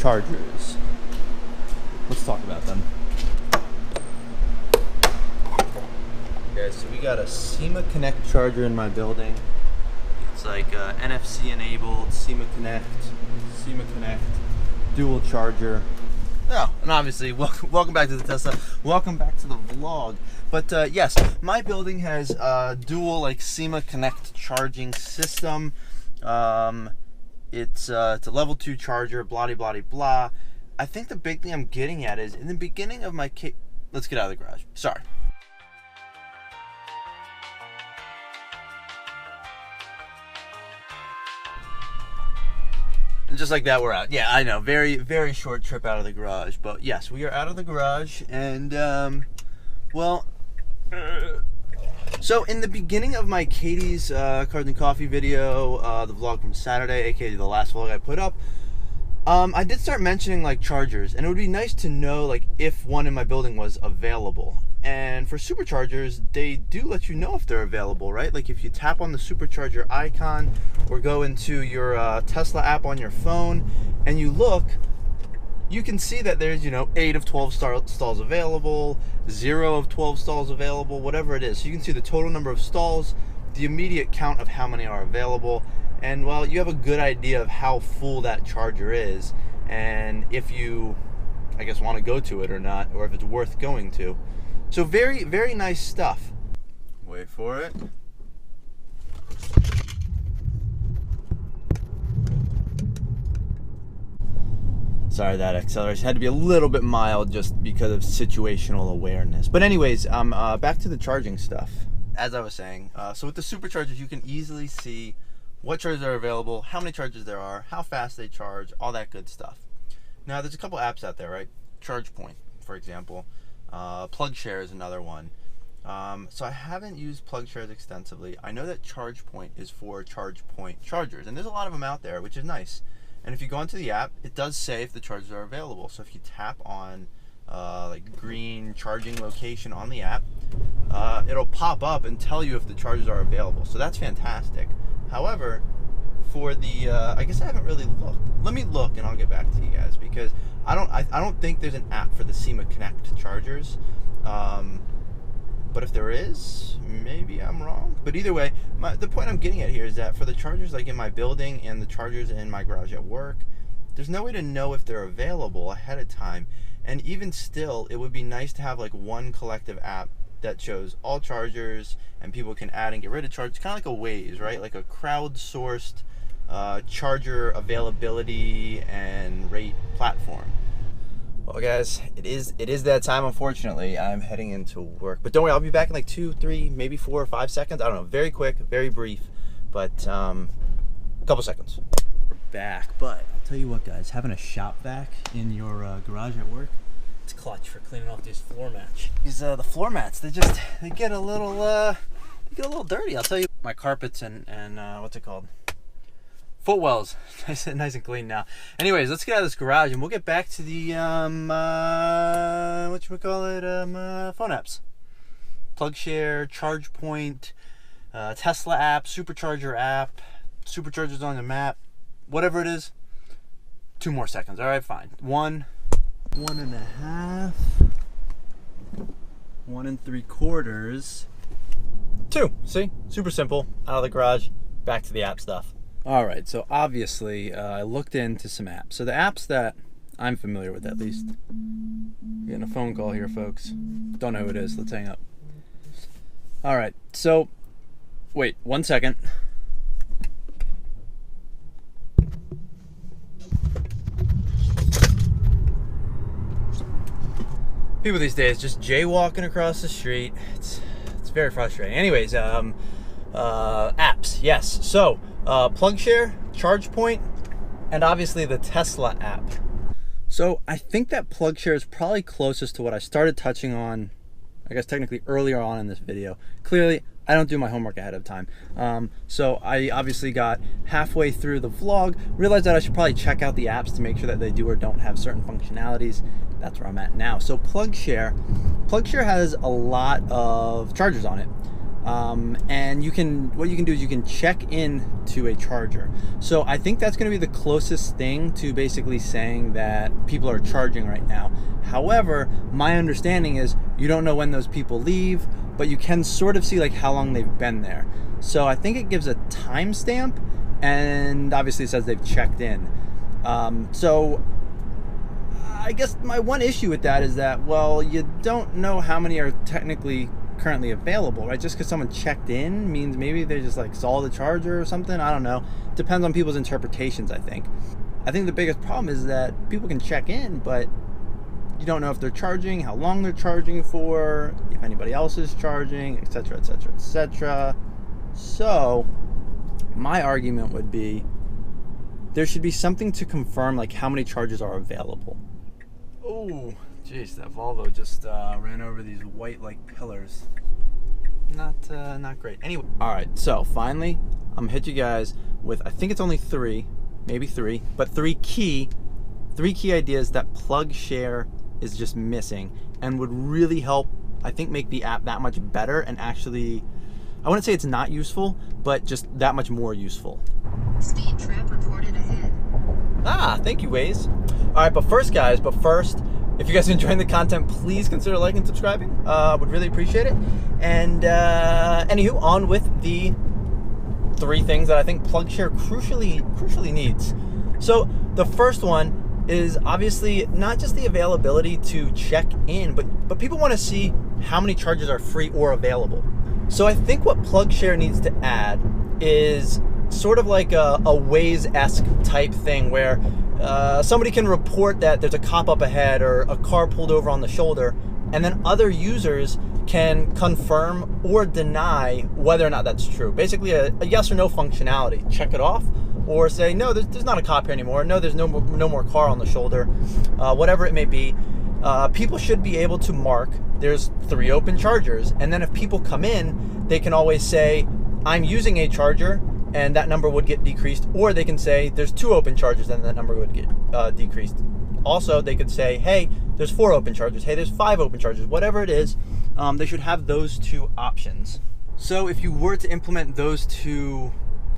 chargers. Let's talk about them. Okay, so we got a SEMA Connect charger in my building. It's like NFC enabled, SEMA Connect, dual charger. Oh, and obviously, welcome back to the Tesla. Welcome back to the vlog. But yes, my building has dual like SEMA Connect charging system. It's a level 2 charger, blah blah blah. I think the big thing I'm getting at is in the beginning of my let's get out of the garage. Sorry. And just like that, we're out. Yeah, I know. Very, very short trip out of the garage. But yes, we are out of the garage. And, well, so in the beginning of my Katie's Cars and Coffee video, the vlog from Saturday, aka the last vlog I put up, I did start mentioning like chargers. And it would be nice to know like if one in my building was available. And for superchargers, they do let you know if they're available, right? Like if you tap on the supercharger icon or go into your Tesla app on your phone and you look, you can see that there's, 8 of 12 stalls available, 0 of 12 stalls available, whatever it is. So you can see the total number of stalls, the immediate count of how many are available, and well, you have a good idea of how full that charger is and if you, I guess, want to go to it or not, or if it's worth going to. So very, very nice stuff. Wait for it. Sorry, that acceleration had to be a little bit mild just because of situational awareness. But anyways, back to the charging stuff. As I was saying, so with the superchargers, you can easily see what chargers are available, how many chargers there are, how fast they charge, all that good stuff. Now, there's a couple apps out there, right? ChargePoint, for example. PlugShare is another one. So I haven't used PlugShare extensively. I know that ChargePoint is for ChargePoint chargers, and there's a lot of them out there, which is nice. And if you go into the app, it does say if the chargers are available. So if you tap on like green charging location on the app, it'll pop up and tell you if the chargers are available. So that's fantastic. However, for the I guess I haven't really looked. Let me look and I'll get back to you guys, because I don't think there's an app for the SEMA Connect chargers. But if there is, maybe I'm wrong. But either way, the point I'm getting at here is that for the chargers like in my building and the chargers in my garage at work, there's no way to know if they're available ahead of time. And even still, it would be nice to have like one collective app that shows all chargers and people can add and get rid of chargers. Kind of like a Waze, right? Like a crowdsourced charger availability and rate platform. Well, guys, it is that time. Unfortunately, I'm heading into work, but don't worry, I'll be back in like 2, 3, maybe 4 or 5 seconds. I don't know. Very quick, very brief, but a couple seconds. We're back, but I'll tell you what, guys, having a shop vac in your garage at work, it's clutch for cleaning off these floor mats. These the floor mats, they get a little dirty. I'll tell you, my carpets and what's it called? Footwells, nice and clean now. Anyways, let's get out of this garage and we'll get back to the phone apps. PlugShare, ChargePoint, Tesla app, Supercharger app, Superchargers on the map, whatever it is. 2 more seconds. All right, fine. 1, 1.5, 1 3/4, 2. See, super simple. Out of the garage, back to the app stuff. All right, so obviously I looked into some apps. So the apps that I'm familiar with, at least. Getting a phone call here, folks. Don't know who it is. Let's hang up. All right, so wait 1 second. People these days just jaywalking across the street. It's very frustrating. Anyways, apps, yes. So PlugShare, ChargePoint, and obviously the Tesla app. So I think that PlugShare is probably closest to what I started touching on, I guess technically earlier on in this video. Clearly, I don't do my homework ahead of time. So I obviously got halfway through the vlog, realized that I should probably check out the apps to make sure that they do or don't have certain functionalities. That's where I'm at now. So PlugShare has a lot of chargers on it. And what you can do is you can check in to a charger. So I think that's going to be the closest thing to basically saying that people are charging right now. However, my understanding is you don't know when those people leave, but you can sort of see like how long they've been there. So I think it gives a timestamp, and obviously it says they've checked in. So I guess my one issue with that is that, well, you don't know how many are technically currently available, right? Just because someone checked in means maybe they just like saw the charger or something. I don't know. Depends on people's interpretations, I think. I think the biggest problem is that people can check in, but you don't know if they're charging, how long they're charging for, if anybody else is charging, etc., etc., etc. So my argument would be there should be something to confirm like how many chargers are available. Oh, jeez, that Volvo just ran over these white like pillars. Not great. Anyway, all right. So finally, I'm gonna hit you guys with, I think it's only maybe three, but three key ideas that PlugShare is just missing and would really help, I think, make the app that much better and actually, I wouldn't say it's not useful, but just that much more useful. Speed trap reported ahead. Ah, thank you, Waze. All right, but first, guys, if you guys are enjoying the content, please consider liking and subscribing. Would really appreciate it. And anywho, on with the three things that I think PlugShare crucially needs. So the first one is obviously not just the availability to check in, but people want to see how many chargers are free or available. So I think what PlugShare needs to add is sort of like a Waze-esque type thing where somebody can report that there's a cop up ahead or a car pulled over on the shoulder, and then other users can confirm or deny whether or not that's true. Basically a yes or no functionality. Check it off, or say, no, there's not a cop here anymore. No, there's no more car on the shoulder. Whatever it may be. People should be able to mark there's 3 open chargers, and then if people come in, they can always say, I'm using a charger, and that number would get decreased, or they can say there's 2 open chargers and that number would get decreased. Also, they could say, hey, there's 4 open chargers, hey, there's 5 open chargers, whatever it is, they should have those 2 options. So if you were to implement those 2,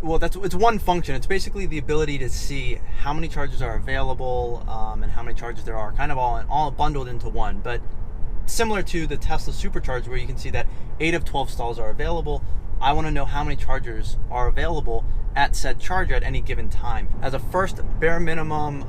well, it's one function. It's basically the ability to see how many chargers are available and how many chargers there are, kind of all bundled into one. But similar to the Tesla Supercharger, where you can see that 8 of 12 stalls are available, I want to know how many chargers are available at said charger at any given time. As a first bare minimum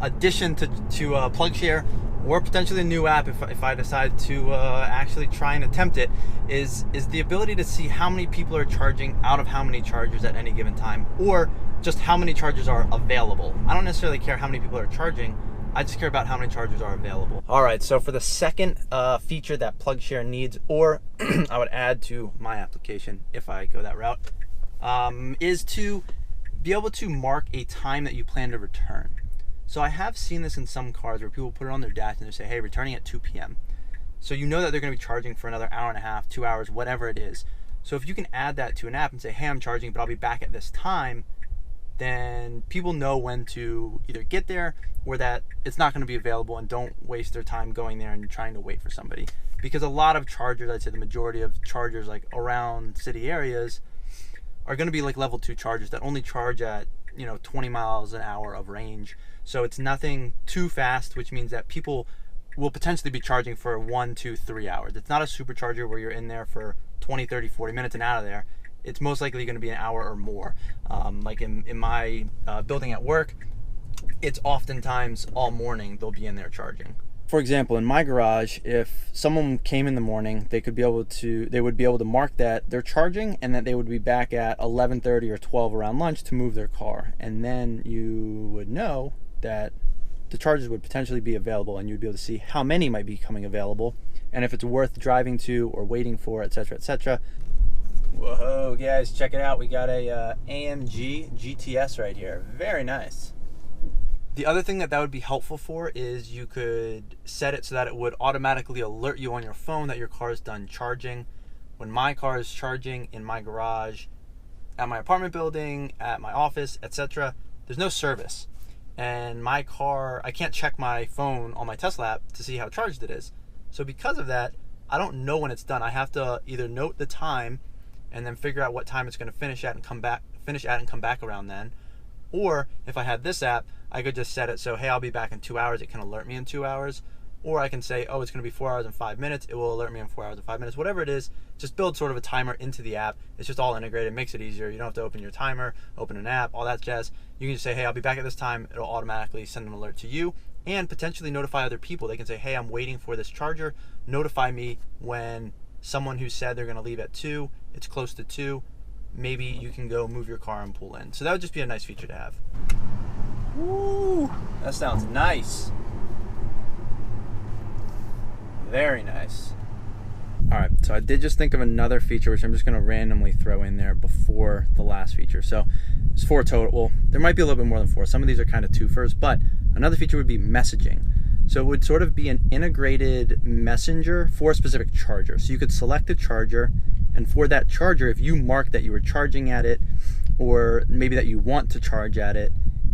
addition to PlugShare, or potentially a new app if I decide to actually try and attempt it, is the ability to see how many people are charging out of how many chargers at any given time, or just how many chargers are available. I don't necessarily care how many people are charging, I just care about how many chargers are available. All right, so for the second feature that PlugShare needs, or I would add to my application if I go that route, is to be able to mark a time that you plan to return. So I have seen this in some cars where people put it on their dash and they say, hey, returning at 2 p.m. So you know that they're gonna be charging for another hour and a half, 2 hours, whatever it is. So if you can add that to an app and say, hey, I'm charging, but I'll be back at this time, then people know when to either get there or that it's not gonna be available, and don't waste their time going there and trying to wait for somebody. Because a lot of chargers, I'd say the majority of chargers like around city areas are gonna be like level 2 chargers that only charge at 20 miles an hour of range. So it's nothing too fast, which means that people will potentially be charging for 1, 2, 3 hours. It's not a supercharger where you're in there for 20, 30, 40 minutes and out of there. It's most likely going to be an hour or more. Like in my building at work, it's oftentimes all morning they'll be in there charging. For example, in my garage, if someone came in the morning, they would be able to mark that they're charging and that they would be back at 11:30 or 12 around lunch to move their car. And then you would know that the chargers would potentially be available, and you'd be able to see how many might be coming available, and if it's worth driving to or waiting for, etc., etc. Whoa, guys, check it out. We got a AMG GTS right here. Very nice. The other thing that would be helpful for is you could set it so that it would automatically alert you on your phone that your car is done charging. When my car is charging in my garage, at my apartment building, at my office, etc., there's no service. And my car, I can't check my phone on my Tesla app to see how charged it is. So because of that, I don't know when it's done. I have to either note the time and then figure out what time it's going to finish at and come back around then. Or if I had this app, I could just set it so, hey, I'll be back in 2 hours. It can alert me in 2 hours. Or I can say, oh, it's going to be 4 hours and 5 minutes. It will alert me in 4 hours and 5 minutes. Whatever it is, just build sort of a timer into the app. It's just all integrated. It makes it easier. You don't have to open your timer, open an app, all that jazz. You can just say, hey, I'll be back at this time. It'll automatically send an alert to you and potentially notify other people. They can say, hey, I'm waiting for this charger. Notify me when someone who said they're going to leave at 2, it's close to 2. Maybe you can go move your car and pull in. So that would just be a nice feature to have. Woo, that sounds nice. Very nice. All right, so I did just think of another feature, which I'm just gonna randomly throw in there before the last feature. So it's 4 total. Well, there might be a little bit more than 4. Some of these are kind of twofers, but another feature would be messaging. So it would sort of be an integrated messenger for a specific charger. So you could select a charger, and for that charger, if you mark that you were charging at it, or maybe that you want to charge at it,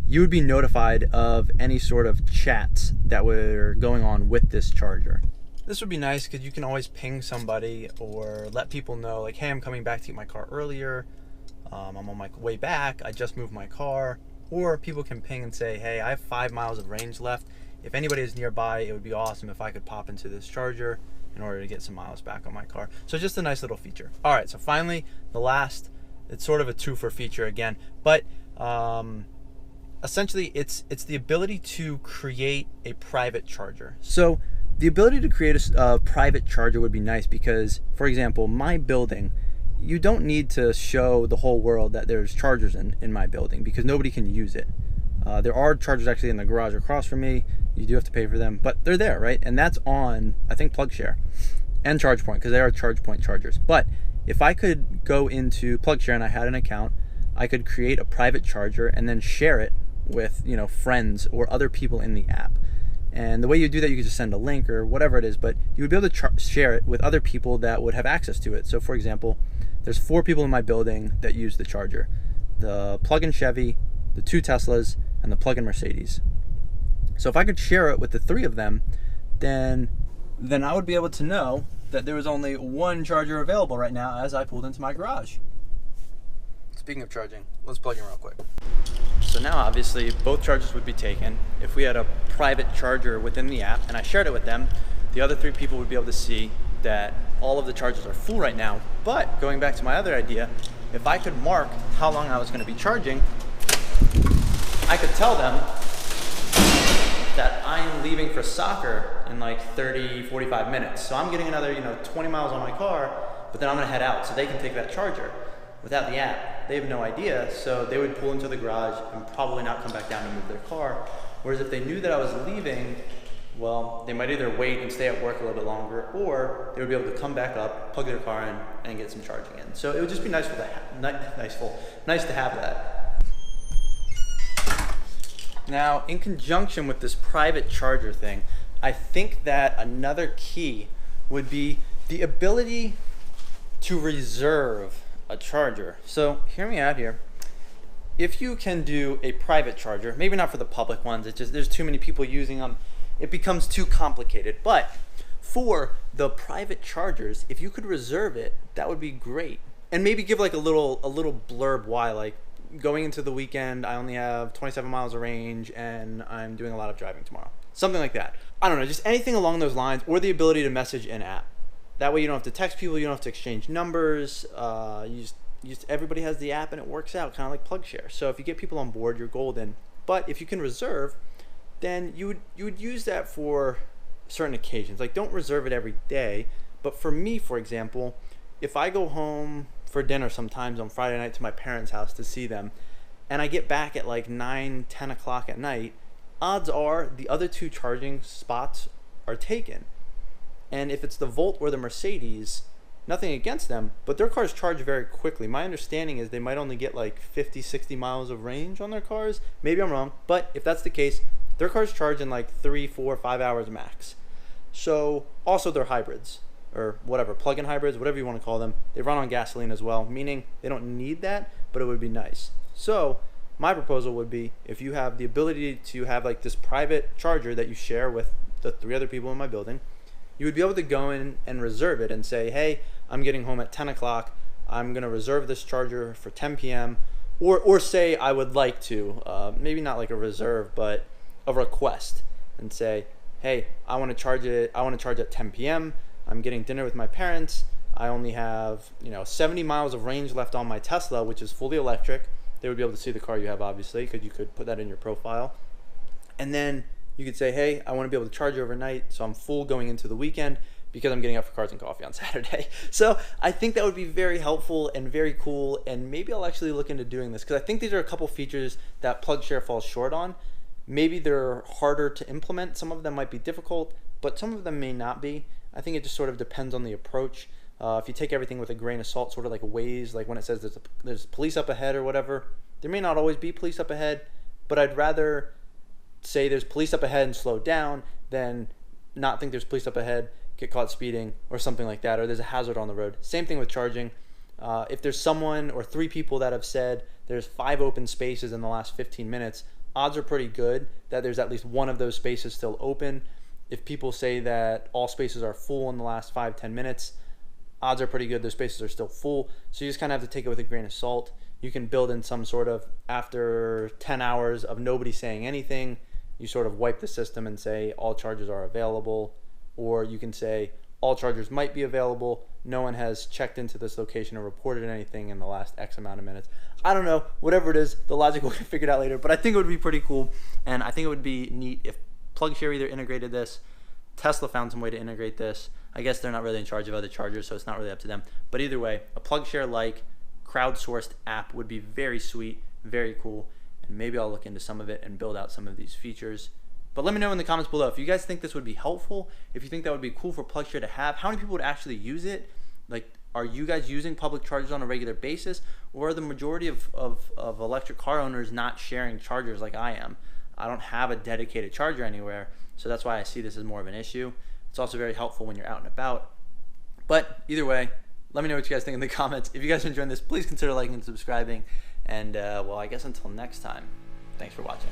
you would be notified of any sort of chats that were going on with this charger. This would be nice because you can always ping somebody or let people know, like, hey, I'm coming back to get my car earlier. I'm on my way back. I just moved my car. Or people can ping and say, hey, I have 5 miles of range left. If anybody is nearby, it would be awesome if I could pop into this charger in order to get some miles back on my car. So just a nice little feature. All right, so finally, the last, it's sort of a twofer feature again, but essentially it's the ability to create a private charger. So the ability to create a private charger would be nice because, for example, my building, you don't need to show the whole world that there's chargers in my building because nobody can use it. There are chargers actually in the garage across from me. You do have to pay for them, but they're there, right? And that's on, I think, PlugShare and Chargepoint because they are Chargepoint chargers. But if I could go into PlugShare and I had an account, I could create a private charger and then share it with, you know, friends or other people in the app. And the way you do that, you could just send a link or whatever it is, but you would be able to share it with other people that would have access to it. So for example, there's 4 people in my building that use the charger: the plug-in Chevy, the 2 Teslas, and the plug-in Mercedes. So if I could share it with the 3 of them, then I would be able to know that there was only 1 charger available right now as I pulled into my garage. Speaking of charging, let's plug in real quick. So now obviously both chargers would be taken. If we had a private charger within the app and I shared it with them, the other 3 people would be able to see that all of the chargers are full right now. But going back to my other idea, if I could mark how long I was going to be charging, I could tell them that I'm leaving for soccer in like 30, 45 minutes. So I'm getting another, 20 miles on my car, but then I'm gonna head out so they can take that charger. Without the app, they have no idea, so they would pull into the garage and probably not come back down to move their car. Whereas if they knew that I was leaving, well, they might either wait and stay at work a little bit longer, or they would be able to come back up, plug their car in, and get some charging in. So it would just be nice to have that. Now, in conjunction with this private charger thing, I think that another key would be the ability to reserve a charger. So hear me out here. If you can do a private charger, maybe not for the public ones, it's just there's too many people using them, it becomes too complicated. But for the private chargers, if you could reserve it, that would be great. And maybe give like a little blurb why, like, going into the weekend, I only have 27 miles of range and I'm doing a lot of driving tomorrow. Something like that. I don't know, just anything along those lines, or the ability to message in app. That way you don't have to text people, you don't have to exchange numbers. Everybody has the app and it works out, kind of like PlugShare. So if you get people on board, you're golden. But if you can reserve, then you would use that for certain occasions. Like, don't reserve it every day. But for me, for example, if I go home for dinner sometimes on Friday night to my parents' house to see them, and I get back at like 9, 10 o'clock at night, odds are the other 2 charging spots are taken. And if it's the Volt or the Mercedes, nothing against them, but their cars charge very quickly. My understanding is they might only get like 50, 60 miles of range on their cars. Maybe I'm wrong, but if that's the case, their cars charge in like 3, 4, 5 hours max. So also they're hybrids, or whatever, plug-in hybrids, whatever you want to call them. They run on gasoline as well, meaning they don't need that, but it would be nice. So my proposal would be, if you have the ability to have like this private charger that you share with the 3 other people in my building, you would be able to go in and reserve it and say, hey, I'm getting home at 10 o'clock. I'm going to reserve this charger for 10 p.m. Or say I would like to, maybe not like a reserve, but a request, and say, hey, I want to charge at 10 p.m. I'm getting dinner with my parents. I only have 70 miles of range left on my Tesla, which is fully electric. They would be able to see the car you have, obviously, because you could put that in your profile. And then you could say, hey, I want to be able to charge overnight, so I'm full going into the weekend because I'm getting up for Cards and Coffee on Saturday. So I think that would be very helpful and very cool, and maybe I'll actually look into doing this, because I think these are a couple features that PlugShare falls short on. Maybe they're harder to implement. Some of them might be difficult, but some of them may not be. I think it just sort of depends on the approach. If you take everything with a grain of salt, sort of like Waze, like when it says there's police up ahead or whatever, there may not always be police up ahead, but I'd rather say there's police up ahead and slow down than not think there's police up ahead, get caught speeding or something like that, or there's a hazard on the road. Same thing with charging. If there's someone or 3 people that have said there's 5 open spaces in the last 15 minutes, odds are pretty good that there's at least one of those spaces still open. If people say that all spaces are full in the last 5-10 minutes, odds are pretty good those spaces are still full. So you just kind of have to take it with a grain of salt. You can build in some sort of, after 10 hours of nobody saying anything, you sort of wipe the system and say all chargers are available. Or you can say all chargers might be available. No one has checked into this location or reported anything in the last X amount of minutes. I don't know, whatever it is, the logic will get figured out later, but I think it would be pretty cool. And I think it would be neat if PlugShare either integrated this, Tesla found some way to integrate this. I guess they're not really in charge of other chargers, so it's not really up to them. But either way, a PlugShare-like crowdsourced app would be very sweet, very cool, and maybe I'll look into some of it and build out some of these features. But let me know in the comments below if you guys think this would be helpful, if you think that would be cool for PlugShare to have, how many people would actually use it? Like, are you guys using public chargers on a regular basis, or are the majority of electric car owners not sharing chargers like I am? I don't have a dedicated charger anywhere, so that's why I see this as more of an issue. It's also very helpful when you're out and about. But either way, let me know what you guys think in the comments. If you guys are enjoying this, please consider liking and subscribing. And well, I guess until next time, thanks for watching.